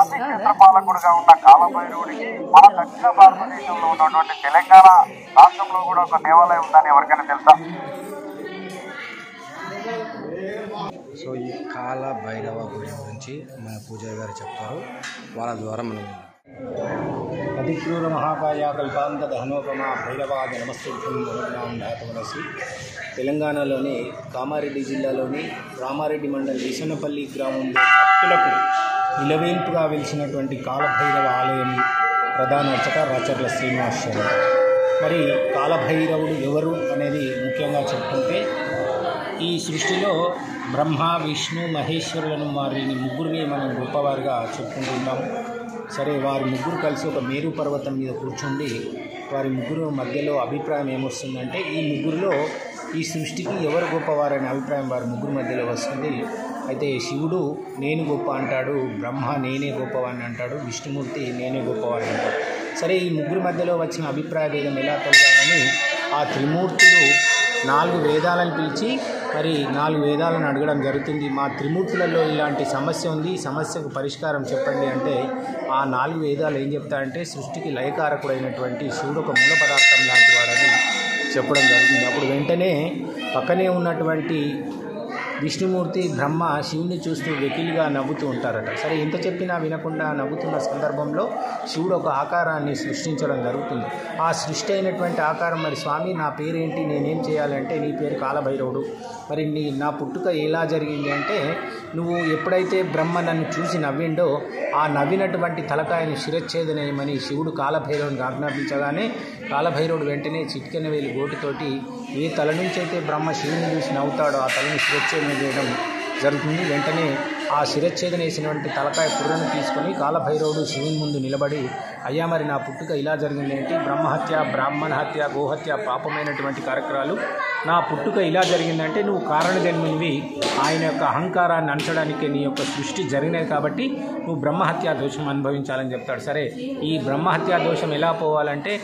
కాశీ క్షేత్ర పాలకుడుగా ఉన్న కాలభైరవుడికి మన దక్షిణ భారతదేశంలో ఉన్నటువంటి తెలంగాణ రాష్ట్రంలో కూడా ఒక దేవాలయం ఉందని ఎవరికైనా తెలుసా? సో ఈ కాల భైరవ గుడి గురించి మన పూజారి గారు చెప్తారు, వాళ్ళ ద్వారా మనం అతిక్రూర మహాకాయ కల్పాంత దహనోపమా భైరవాద నమస్తుభ్యం ధాతమనసి. తెలంగాణలోని కామారెడ్డి జిల్లాలోని రామారెడ్డి మండలం ఈశనపల్లి గ్రామంలో భక్తులకు నిలవేల్పుగా వెలిసినటువంటి కాలభైరవ ఆలయం ప్రధాన అర్చక రాచర్ల శ్రీనివాస్ శర్మ. మరి కాలభైరవుడు ఎవరు అనేది ముఖ్యంగా చెప్పుకుంటే, ఈ సృష్టిలో బ్రహ్మ విష్ణు మహేశ్వరులను వారిని ముగ్గురిని మనం గొప్పవారుగా చెప్పుకుంటున్నాము. సరే, వారి ముగ్గురు కలిసి ఒక మేరు పర్వతం మీద కూర్చుండి వారి ముగ్గురు మధ్యలో అభిప్రాయం ఏమొస్తుందంటే, ఈ ముగ్గురులో ఈ సృష్టికి ఎవరు గొప్పవారనే అభిప్రాయం వారి ముగ్గురు మధ్యలో వస్తుంది. అయితే శివుడు నేను గొప్ప అంటాడు, బ్రహ్మ నేనే గొప్పవాడిని అంటాడు, విష్ణుమూర్తి నేనే గొప్పవాడిని అంటాడు. సరే, ఈ ముగ్గురు మధ్యలో వచ్చిన అభిప్రాయ భేదం ఎలా తొలగాలని ఆ త్రిమూర్తులు 4 వేదాలను పిలిచి మరి 4 వేదాలను అడగడం జరుగుతుంది. మా త్రిమూర్తులలో ఇలాంటి సమస్య ఉంది, ఈ సమస్యకు పరిష్కారం చెప్పండి అంటే ఆ 4 వేదాలు ఏం చెప్తారంటే, సృష్టికి లయకారకుడైనటువంటి శివుడు ఒక మూల పదార్థం లాంటి వాడని చెప్పడం జరుగుతుంది. అప్పుడు వెంటనే పక్కనే ఉన్నటువంటి విష్ణుమూర్తి బ్రహ్మ శివుని చూస్తూ వెకిలిగా నవ్వుతూ ఉంటారట. సరే, ఎంత చెప్పినా వినకుండా నవ్వుతున్న సందర్భంలో శివుడు ఒక ఆకారాన్ని సృష్టించడం జరుగుతుంది. ఆ సృష్టి అయినటువంటి ఆకారం, మరి స్వామి నా పేరేంటి, నేనేం చేయాలంటే, నీ పేరు కాలభైరవుడు, మరి నా పుట్టుక ఎలా జరిగింది అంటే, నువ్వు ఎప్పుడైతే బ్రహ్మ నన్ను చూసి నవ్విండో ఆ నవ్వినటువంటి తలకాయని శిరచ్ఛేదనేయమని శివుడు కాలభైరవుడిని ఆజ్ఞాపించగానే కాలభైరవుడు వెంటనే చిటికెన వేలి గోటితోటి ఏ తల నుంచి అయితే బ్రహ్మ శివుని చూసి నవ్వుతాడో ఆ తలని శిరచ్ఛేదన చేయడం జరుగుతుంది. వెంటనే ఆ శిరచ్ఛేదన వేసినటువంటి తలకాయ పుర్రను తీసుకొని కాలభైరవుడు శివుని ముందు నిలబడి, అయ్యా మరి నా పుట్టుక ఇలా జరిగింది ఏంటి, బ్రహ్మహత్య బ్రాహ్మణ హత్య గోహత్య పాపమైనటువంటి కార్యక్రమాలు, నా పుట్టుక ఇలా జరిగిందంటే నువ్వు కారణ జన్మునివి, ఆయన యొక్క అహంకారాన్ని అంచడానికి నీ యొక్క సృష్టి జరిగినది కాబట్టి నువ్వు బ్రహ్మహత్యా దోషం అనుభవించాలని చెప్తాడు. సరే, ఈ బ్రహ్మహత్యా దోషం ఎలా పోవాలంటే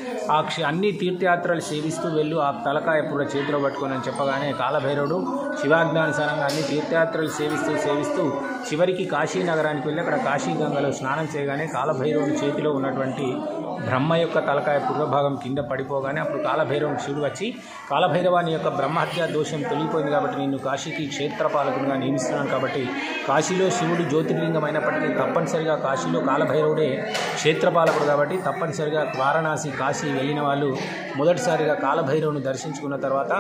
అన్ని తీర్థయాత్రలు సేవిస్తూ వెళ్ళు, ఆ తలకాయ పుర్ర చేతిలో పట్టుకొని అని చెప్పగానే కాలభైరవుడు శివాజ్ఞానుసారంగా అన్ని తీర్థయాత్రలు సేవిస్తూ చివరికి కాశీ నగరానికి వెళ్ళి అక్కడ కాశీ గంగలో స్నానం చేయగానే కాలభైరవుడి చేతిలో ఉన్నటువంటి బ్రహ్మ యొక్క తలకాయ పుర్రభాగం కింద పడిపోగానే అప్పుడు కాలభైరవుడు శివుడు వచ్చి, కాలభైరవాని యొక్క బ్రహ్మహత్యా దోషం తొలిగిపోయింది కాబట్టి నిన్ను కాశీకి క్షేత్రపాలకునిగా నియమిస్తున్నాను కాబట్టి కాశీలో శివుడు జ్యోతిర్లింగం అయినప్పటికీ తప్పనిసరిగా కాశీలో కాలభైరవుడే క్షేత్రపాలకుడు కాబట్టి తప్పనిసరిగా వారణాసి కాశీ వెళ్ళిన వాళ్ళు మొదటిసారిగా కాలభైరవుని దర్శించుకున్న తర్వాత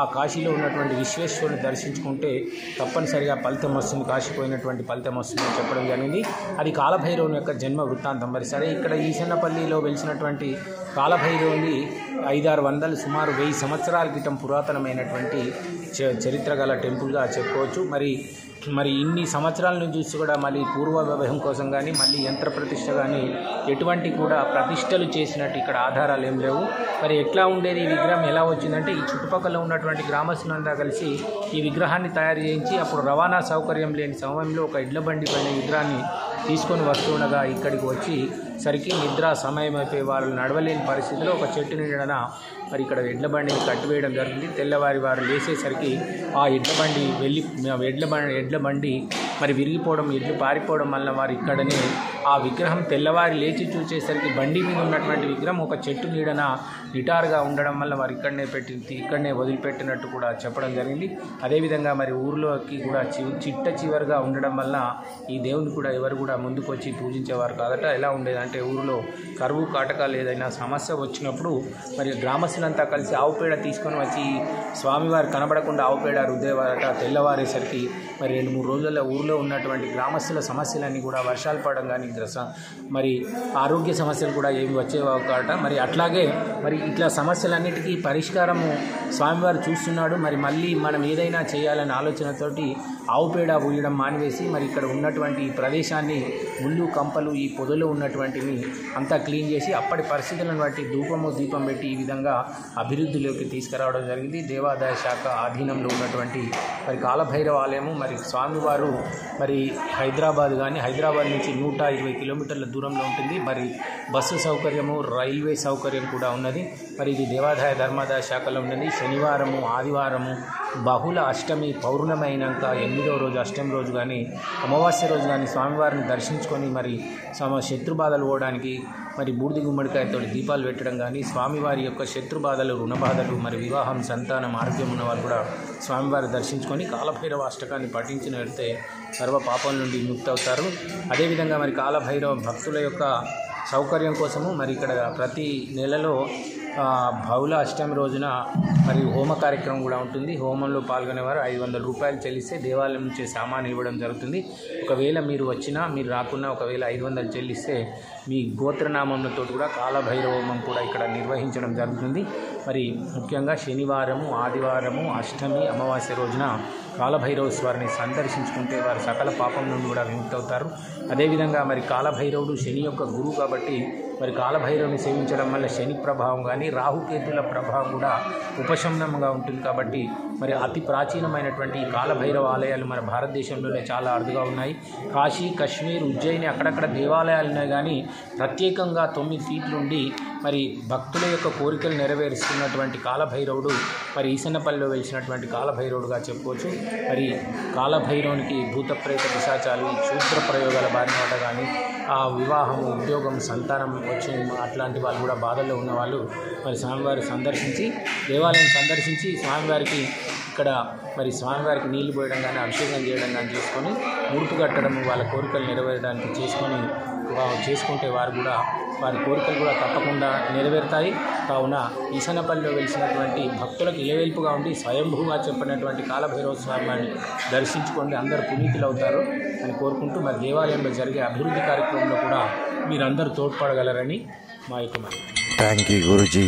ఆ కాశీలో ఉన్నటువంటి విశ్వేశ్వరుని దర్శించుకుంటే తప్పనిసరిగా ఫలితం వస్తుంది, కాశీపోయినటువంటి ఫలితం వస్తుందని చెప్పడం జరిగింది. అది కాలభైరవుని యొక్క జన్మ వృత్తాంతం. మరి సరే, ఇక్కడ ఈశన్నపల్లిలో వెలిసినటువంటి కాలభైరవుని 500-600 సుమారు 1000 సంవత్సరాల క్రితం పురాతనమైనటువంటి చరిత్ర గల టెంపుల్గా చెప్పుకోవచ్చు. మరి ఇన్ని సంవత్సరాల నుంచి చూసి కూడా మళ్ళీ పూర్వ వైభవం కోసం కానీ మళ్ళీ యంత్ర ప్రతిష్ఠ కానీ ఎటువంటి కూడా ప్రతిష్టలు చేసినట్టు ఇక్కడ ఆధారాలు ఏం లేవు. మరి ఎట్లా ఉండేది ఈ విగ్రహం, ఎలా వచ్చిందంటే ఈ చుట్టుపక్కల ఉన్నటువంటి గ్రామస్తులంతా కలిసి ఈ విగ్రహాన్ని తయారు చేయించి అప్పుడు రవాణా సౌకర్యం లేని సమయంలో ఒక ఎడ్ల బండి పైన విగ్రహాన్ని తీసుకొని వస్తుండగా ఇక్కడికి వచ్చి సరికి నిద్ర సమయం అయిపోయి వాళ్ళు నడవలేని పరిస్థితిలో ఒక చెట్టు నీడన మరి ఇక్కడ ఎడ్ల బండిని కట్టివేయడం జరిగింది. తెల్లవారి వారు లేచేసరికి ఆ ఎడ్ల బండి మరి విరిగిపోవడం, ఎడ్లు పారిపోవడం వల్ల వారు ఇక్కడనే ఆ విగ్రహం తెల్లవారి లేచి చూసేసరికి బండి మీద ఉన్నటువంటి విగ్రహం ఒక చెట్టు నీడన నిటారుగా ఉండడం వల్ల వారు ఇక్కడనే వదిలిపెట్టినట్టు కూడా చెప్పడం జరిగింది. అదేవిధంగా మరి ఊరిలోకి కూడా చివరిగా ఉండడం వల్ల ఈ దేవుని కూడా ఎవరు కూడా ముందుకు వచ్చి పూజించేవారు కాదట. ఎలా ఉండేదంటే ఊరిలో కరువు కాటకాలు ఏదైనా సమస్య వచ్చినప్పుడు మరి గ్రామస్తులంతా కలిసి ఆవు పేడ తీసుకొని వచ్చి స్వామివారు కనబడకుండా ఆవు పేడ రుద్దేవారట. తెల్లవారేసరికి మరి 2-3 రోజుల్లో ఊరిలో ఉన్నటువంటి గ్రామస్తుల సమస్యలన్నీ కూడా వర్షాలు పడడం కానీ మరి ఆరోగ్య సమస్యలు కూడా ఏమి వచ్చేవా కాట. మరి అట్లాగే మరి ఇట్లా సమస్యలన్నిటికీ పరిష్కారము స్వామివారు చూస్తున్నాడు. మరి మళ్ళీ మనం ఏదైనా చేయాలనే ఆలోచనతోటి ఆవు పేడ ఊయడం మానివేసి మరి ఇక్కడ ఉన్నటువంటి ఈ ప్రదేశాన్ని ముళ్ళు కంపలు ఈ పొదలో ఉన్నటువంటివి అంతా క్లీన్ చేసి అప్పటి పరిస్థితులను బట్టి దీపం పెట్టి ఈ విధంగా అభివృద్ధిలోకి తీసుకురావడం జరిగింది. దేవాదాయ శాఖ ఆధీనంలో ఉన్నటువంటి మరి కాలభైరవ ఆలయము మరి స్వామివారు మరి హైదరాబాద్ నుంచి 120 కిలోమీటర్ల దూరంలో ఉంటుంది. మరి బస్సు సౌకర్యము, రైల్వే సౌకర్యం కూడా ఉన్నది. మరి ఇది దేవాదాయ ధర్మాదాయ శాఖలో ఉన్నది. శనివారము, ఆదివారము, బహుళ అష్టమి, పౌర్ణమి అయినాక 8వ రోజు అష్టమి రోజు కానీ అమావాస్య రోజు కానీ స్వామివారిని దర్శించుకొని మరి శత్రుబాధలు పోవడానికి మరి బూడిద గుమ్మడికాయతో దీపాలు పెట్టడం కానీ, స్వామివారి యొక్క శత్రుబాధలు, రుణబాధలు, మరి వివాహం, సంతానం, ఆరోగ్యం ఉన్న వాళ్ళు కూడా స్వామివారి దర్శించుకొని కాలభైరవ అష్టకాన్ని పఠించినట్లయితే సర్వ పాపం నుండి ముక్తి అవుతారు. అదేవిధంగా మరి కాలభైరవ భక్తుల యొక్క సౌకర్యం కోసము మరి ఇక్కడ ప్రతి నెలలో బహుళ అష్టమి రోజున మరి హోమ కార్యక్రమం కూడా ఉంటుంది. హోమంలో పాల్గొనేవారు 500 రూపాయలు చెల్లిస్తే దేవాలయం నుంచి సామాను ఇవ్వడం జరుగుతుంది. ఒకవేళ మీరు వచ్చినా, మీరు రాకున్నా, ఒకవేళ 500 చెల్లిస్తే మీ గోత్రనామంతో కూడా కాలభైరవ హోమం కూడా ఇక్కడ నిర్వహించడం జరుగుతుంది. మరి ముఖ్యంగా శనివారము, ఆదివారము, అష్టమి, అమావాస్య రోజున కాలభైరవ స్వారిని సందర్శించుకుంటే వారు సకల పాపం నుండి కూడా విముక్తి అవుతారు. అదేవిధంగా మరి కాలభైరవుడు శని యొక్క గురువు కాబట్టి మరి కాలభైరవుని సేవించడం వల్ల శని ప్రభావం కానీ, రాహుకేతుల ప్రభావం కూడా ఉపశమనంగా ఉంటుంది. కాబట్టి మరి అతి ప్రాచీనమైనటువంటి ఈ కాలభైరవ ఆలయాలు మన భారతదేశంలోనే చాలా అరుదుగా ఉన్నాయి. కాశీ, కాశ్మీర్, ఉజ్జయిని అక్కడక్కడ దేవాలయాలు ఉన్నాయి. కానీ ప్రత్యేకంగా 9 ఫీట్లు ఉండి మరి భక్తుల యొక్క కోరికలు నెరవేరుస్తున్నటువంటి కాలభైరవుడు మరి ఈసన్నపల్లిలో వెలిసినటువంటి కాలభైరవుడుగా చెప్పుకోవచ్చు. మరి కాలభైరవునికి భూత ప్రేత పిశాచాలు, క్షుద్ర ప్రయోగాల బారిన కానీ, ఆ వివాహము, ఉద్యోగం, సంతానం వచ్చి అట్లాంటి వాళ్ళు కూడా బాధల్లో ఉన్నవాళ్ళు మరి స్వామివారి సందర్శించి, దేవాలయం సందర్శించి స్వామివారికి ఇక్కడ మరి స్వామివారికి నీళ్లు పోయడం కానీ, అభిషేకం చేయడం కానీ చేసుకొని ముడుపు కట్టడం, వాళ్ళ కోరికలు నెరవేరడానికి చేసుకుంటే వారి కోరికలు కూడా తప్పకుండా నెరవేరుతాయి. కావున ఈసన్నపల్లిలో వెలిసినటువంటి భక్తులకు ఇలవేల్పుగా ఉండి స్వయంభూగా చెప్పినటువంటి కాలభైరవ స్వామిని దర్శించుకోండి, అందరూ పునీతులు అవుతారు అని కోరుకుంటూ మరి దేవాలయంలో జరిగే అభివృద్ధి కార్యక్రమంలో కూడా మీరందరూ తోడ్పడగలరని మా యొక్క మాట. Thank you Guruji.